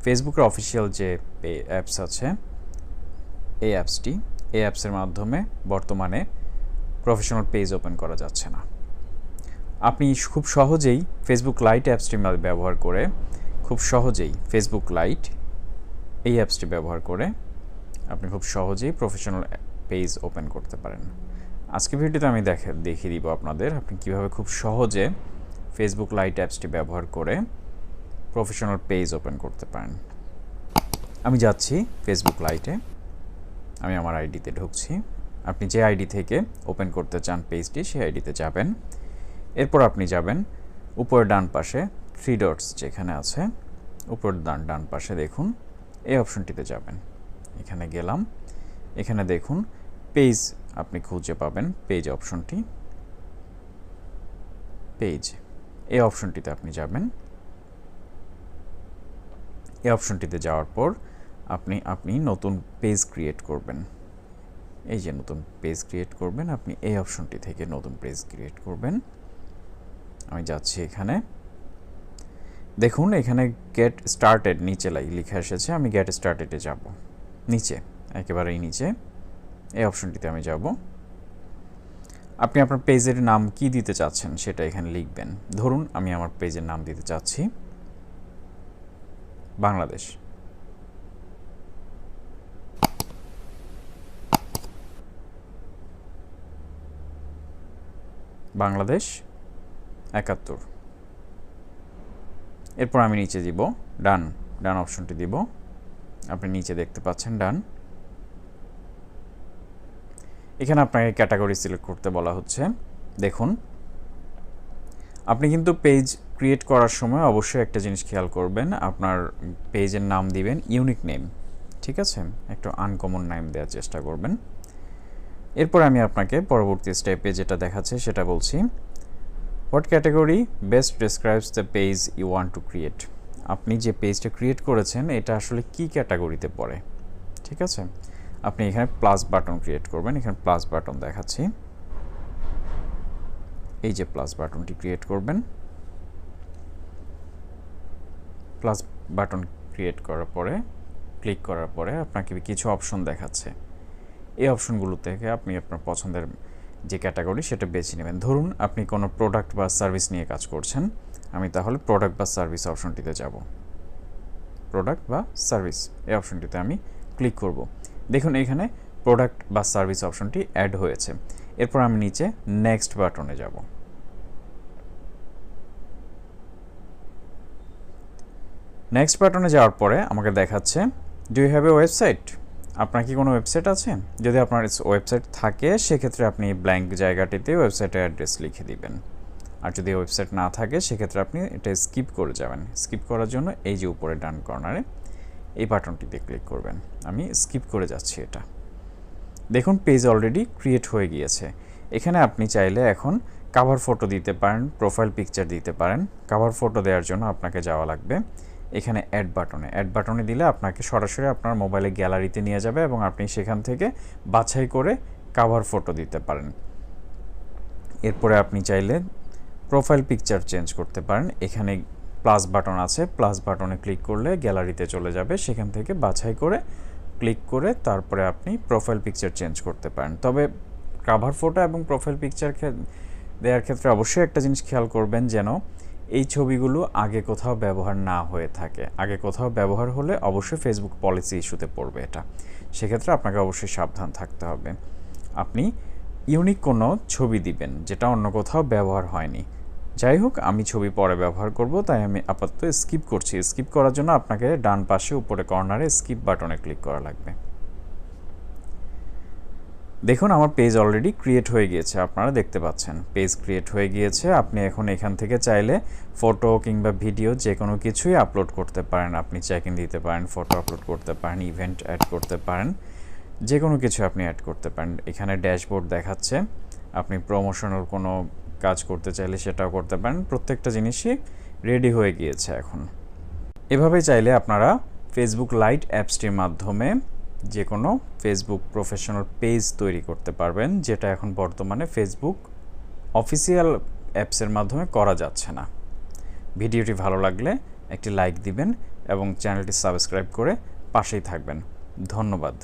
ফেসবুকের অফিসিয়াল যে অ্যাপস আছে এই অ্যাপসের মাধ্যমে বর্তমানে প্রফেশনাল পেজ ওপেন করা যাচ্ছে না। আপনি খুব সহজেই ফেসবুক লাইট অ্যাপসটি ব্যবহার করে ফেসবুক লাইট এই অ্যাপসটি ব্যবহার করে আপনি খুব সহজেই প্রফেশনাল পেজ ওপেন করতে পারেন। আজকে ভিডিওতে আমি দেখিয়ে দিব আপনাদের আপনি কিভাবে খুব সহজে ফেসবুক লাইট অ্যাপসটি ব্যবহার করে প্রফেশনাল পেজ ওপেন করতে পারেন। আমি যাচ্ছি ফেসবুক লাইটে, আমি আমার আইডিতে ঢুকছি। আপনি যে আইডি থেকে ওপেন করতে চান পেজটি সেই আইডিতে যাবেন। এরপর আপনি যাবেন উপরের ডান পাশে 3 ডটস যেখানে আছে, উপরের ডান পাশে দেখুন এই অপশনটিতে যাবেন। এখানে গেলাম, এখানে দেখুন পেজ আপনি খুঁজে পাবেন, পেজ অপশনটি, পেজ এই অপশনটিতে আপনি যাবেন। এই অপশনটিতে যাওয়ার পর আপনি নতুন পেজ ক্রিয়েট করবেন। এই যে নতুন পেজ ক্রিয়েট করবেন, আপনি এই অপশনটি থেকে নতুন পেজ ক্রিয়েট করবেন। আমি যাচ্ছি এখানে, দেখুন এখানে গেট স্টার্টেড নিচে লেখা এসেছে, আমি গেট স্টার্টেডে যাব। নিচে একেবারেই নিচে এই অপশনটিতে আমি যাব। আপনি আপনার পেজের নাম কি দিতে চাচ্ছেন সেটা এখানে লিখবেন। ধরুন আমি আমার পেজের নাম দিতে চাচ্ছি বাংলাদেশ। বাংলাদেশ 71। এরপর আমি নিচে দিব ডান অপশনটি দিব। আপনি নিচে দেখতে পাচ্ছেন ডান। এখানে আপনাকে ক্যাটাগরি সিলেক্ট করতে বলা হচ্ছে। দেখুন আপনি কিন্তু পেজ ক্রিয়েট করার সময় অবশ্যই একটা জিনিস খেয়াল করবেন, আপনার পেজের নাম দিবেন ইউনিক নেম, ঠিক আছে? একটু আনকমন নেম দেওয়ার চেষ্টা করবেন। এরপর আমি আপনাকে পরবর্তী স্টেপে যেটা দেখাচ্ছে সেটা বলছি, what category best describes the page you want to create. আপনি যে পেজটা ক্রিয়েট করেছেন এটা আসলে কি ক্যাটাগরিতে পড়ে, ঠিক আছে? আপনি এখানে প্লাস বাটন ক্রিয়েট করবেন। এখানে প্লাস বাটন দেখাচ্ছি, এই যে প্লাস বাটনটি ক্রিয়েট করবেন। প্লাস বাটন ক্রিয়েট করার পরে ক্লিক করার পরে আপনাকে কিছু অপশন দেখাচ্ছে। এই অপশনগুলো থেকে আপনি আপনার পছন্দের যে ক্যাটাগরি সেটা বেছে নেবেন। ধরুন আপনি কোনো প্রোডাক্ট বা সার্ভিস নিয়ে কাজ করছেন, আমি তাহলে প্রোডাক্ট বা সার্ভিস অপশনটিতে যাব। প্রোডাক্ট বা সার্ভিস এই অপশনটিতে আমি ক্লিক করব। দেখুন এখানে প্রোডাক্ট বা সার্ভিস অপশনটি অ্যাড হয়েছে। এরপর আমি নিচে নেক্সট বাটনে যাব। নেক্সট বাটনে যাওয়ার পরে আমাকে দেখাচ্ছে do you have a website. আপনার কি কোনো ওয়েবসাইট আছে? যদি আপনার ওয়েবসাইট থাকে সেক্ষেত্রে আপনি ব্ল্যাঙ্ক জায়গাটিতে ওয়েবসাইটের অ্যাড্রেস লিখে দিবেন। আর যদি ওয়েবসাইট না থাকে সেক্ষেত্রে আপনি এটা স্কিপ করে যাবেন। স্কিপ করার জন্য এই যে উপরে ডান কর্নারে এই বাটনটিতে ক্লিক করবেন। আমি স্কিপ করে যাচ্ছি এটা। দেখুন পেজ অলরেডি ক্রিয়েট হয়ে গিয়েছে। এখানে আপনি চাইলে এখন কভার ফটো দিতে পারেন, প্রোফাইল পিকচার দিতে পারেন। কভার ফটো দেওয়ার জন্য আপনাকে যাওয়া লাগবে এখানে অ্যাড বাটনে দিলে আপনাকে সরাসরি আপনার মোবাইলে গ্যালারিতে নিয়ে যাবে এবং আপনি সেখান থেকে বাছাই করে কভার ফটো দিতে পারেন। এরপরে আপনি চাইলে প্রোফাইল পিকচার চেঞ্জ করতে পারেন। এখানে প্লাস বাটন আছে, প্লাস বাটনে ক্লিক করলে গ্যালারিতে চলে যাবে, সেখান থেকে বাছাই করে ক্লিক করে তারপরে আপনি প্রোফাইল পিকচার চেঞ্জ করতে পারেন। তবে কভার ফটো এবং প্রোফাইল পিকচার দেওয়ার ক্ষেত্রে অবশ্যই একটা জিনিস খেয়াল করবেন যেন এই ছবিগুলো আগে কোথাও ব্যবহার না হয়ে থাকে। আগে কোথাও ব্যবহার হলে অবশ্যই ফেসবুক পলিসি ইস্যুতে পড়বে এটা, সেক্ষেত্রে আপনাকে অবশ্যই সাবধান থাকতে হবে। আপনি ইউনিক কোনো ছবি দিবেন যেটা অন্য কোথাও ব্যবহার হয়নি। যাই হোক আমি ছবি পরে ব্যবহার করব, তাই আমি আপাতত স্কিপ করছি। স্কিপ করার জন্য আপনাকে ডান পাশে উপরে কর্নারে স্কিপ বাটনে ক্লিক করা লাগবে। দেখুন আমার পেজ অলরেডি ক্রিয়েট হয়ে গিয়েছে, আপনারা দেখতে পাচ্ছেন পেজ ক্রিয়েট হয়ে গিয়েছে। আপনি এখন এখান থেকে চাইলে ফটো কিংবা ভিডিও যে কোনো কিছুই আপলোড করতে পারেন। আপনি চেক ইন দিতে পারেন, ফটো আপলোড করতে পারেন, ইভেন্ট অ্যাড করতে পারেন, যে কোনো কিছু আপনি অ্যাড করতে পারেন। এখানে ড্যাশবোর্ড দেখাচ্ছে, আপনি প্রমোশনাল কোনো কাজ করতে চাইলে সেটাও করতে পারেন। প্রত্যেকটা জিনিসই রেডি হয়ে গিয়েছে এখন। এভাবে চাইলে আপনারা ফেসবুক লাইট অ্যাপসটির মাধ্যমে যে কোনো ফেসবুক প্রফেশনাল পেজ তৈরি করতে পারবেন, যেটা এখন বর্তমানে ফেসবুক অফিসিয়াল অ্যাপসের মাধ্যমে করা যাচ্ছে না। ভিডিওটি ভালো লাগলে একটি লাইক দিবেন এবং চ্যানেলটি সাবস্ক্রাইব করে পাশেই থাকবেন। ধন্যবাদ।